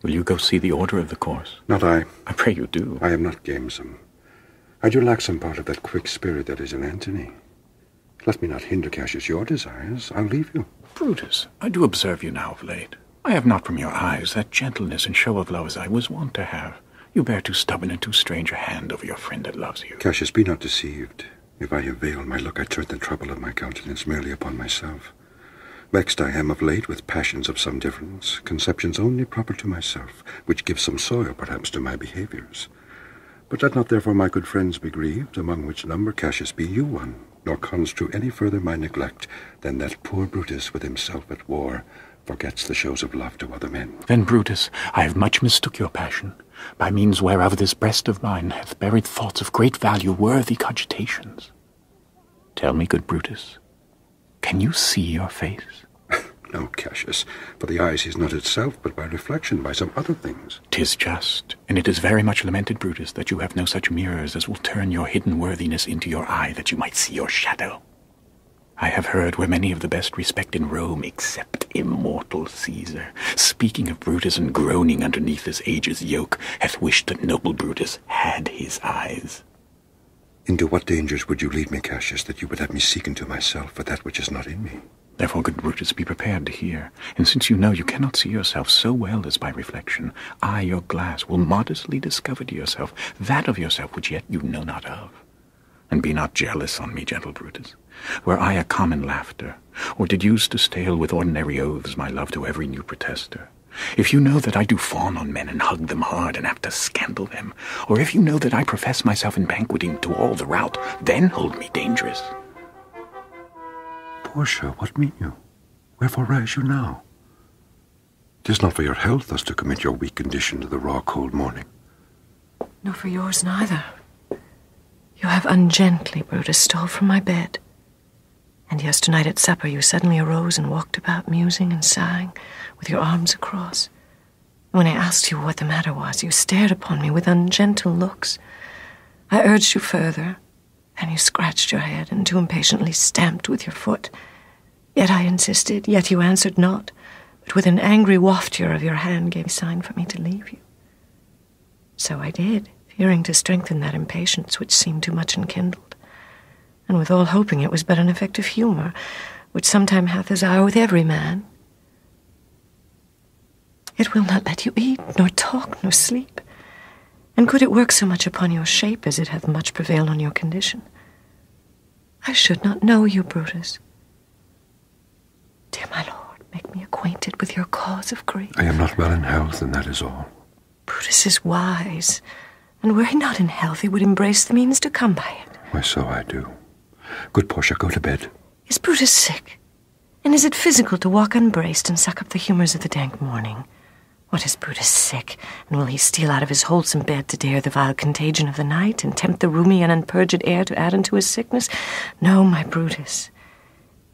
Will you go see the order of the course? Not I. I pray you do. I am not gamesome. I do lack some part of that quick spirit that is in Antony. Let me not hinder, Cassius, your desires. I'll leave you. Brutus, I do observe you now of late. I have not from your eyes that gentleness and show of love as I was wont to have. You bear too stubborn and too strange a hand over your friend that loves you. Cassius, be not deceived. If I have veiled my look, I turn the trouble of my countenance merely upon myself. Vexed I am of late with passions of some difference, conceptions only proper to myself, which give some soil, perhaps, to my behaviours. But let not therefore my good friends be grieved, among which number, Cassius, be you one, nor construe any further my neglect than that poor Brutus with himself at war forgets the shows of love to other men. Then, Brutus, I have much mistook your passion, by means whereof this breast of mine hath buried thoughts of great value, worthy cogitations. Tell me, good Brutus, can you see your face? No, Cassius, for the eye sees not itself, but by reflection, by some other things. 'Tis just, and it is very much lamented, Brutus, that you have no such mirrors as will turn your hidden worthiness into your eye, that you might see your shadow. I have heard where many of the best respect in Rome, except immortal Caesar, speaking of Brutus and groaning underneath this age's yoke, hath wished that noble Brutus had his eyes. Into what dangers would you lead me, Cassius, that you would have me seek into myself for that which is not in me? Therefore, good Brutus, be prepared to hear. And since you know you cannot see yourself so well as by reflection, I, your glass, will modestly discover to yourself that of yourself which yet you know not of. And be not jealous on me, gentle Brutus. Were I a common laughter, or did use to stale with ordinary oaths my love to every new protester, if you know that I do fawn on men and hug them hard and have to scandal them, or if you know that I profess myself in banqueting to all the rout, then hold me dangerous. Portia, what mean you? Wherefore rise you now? 'Tis not for your health thus to commit your weak condition to the raw cold morning. Nor for yours neither. You have ungently, Brutus, stole from my bed. And yesternight at supper you suddenly arose and walked about musing and sighing, with your arms across. When I asked you what the matter was, you stared upon me with ungentle looks. I urged you further, and you scratched your head and too impatiently stamped with your foot. Yet I insisted, yet you answered not, but with an angry wafture of your hand gave sign for me to leave you. So I did, fearing to strengthen that impatience which seemed too much enkindled, and withal hoping it was but an effect of humour, which sometime hath his hour with every man. It will not let you eat, nor talk, nor sleep. And could it work so much upon your shape as it hath much prevailed on your condition? I should not know you, Brutus. Dear my lord, make me acquainted with your cause of grief. I am not well in health, and that is all. Brutus is wise, and were he not in health, he would embrace the means to come by it. Why, so I do. Good Portia, go to bed. Is Brutus sick? And is it physical to walk unbraced and suck up the humours of the dank morning? What is Brutus sick? And will he steal out of his wholesome bed to dare the vile contagion of the night, and tempt the roomy and unpurged air to add unto his sickness? No, my Brutus,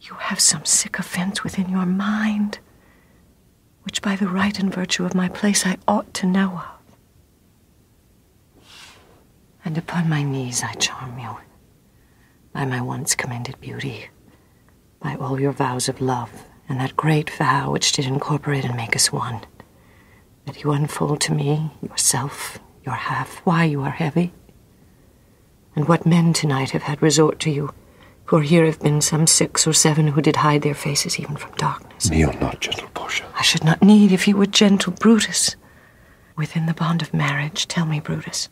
you have some sick offence within your mind, which by the right and virtue of my place I ought to know of. And upon my knees I charm you, by my once commended beauty, by all your vows of love, and that great vow which did incorporate and make us one, that you unfold to me yourself, your half, why you are heavy, and what men tonight have had resort to you, for here have been some 6 or 7 who did hide their faces even from darkness. Kneel not, gentle Portia. I should not need if you were gentle, Brutus. Within the bond of marriage, tell me, Brutus,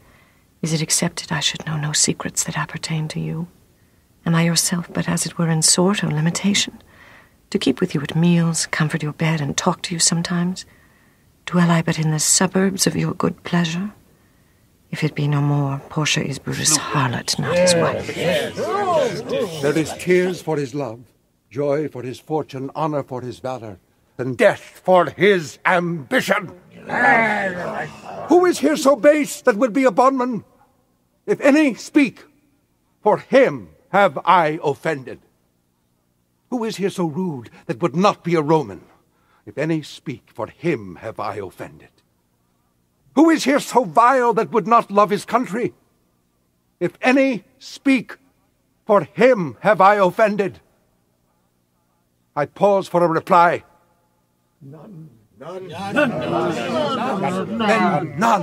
is it accepted I should know no secrets that appertain to you? Am I yourself but as it were in sort or limitation? To keep with you at meals, comfort your bed, and talk to you sometimes? Dwell I but in the suburbs of your good pleasure? If it be no more, Portia is Brutus' harlot, not his wife. There is tears for his love, joy for his fortune, honour for his valour, and death for his ambition. Who is here so base that would be a bondman? If any speak, for him have I offended. Who is here so rude that would not be a Roman? If any speak, for him have I offended. Who is here so vile that would not love his country? If any speak, for him have I offended. I pause for a reply. None, None. None. None. None. None.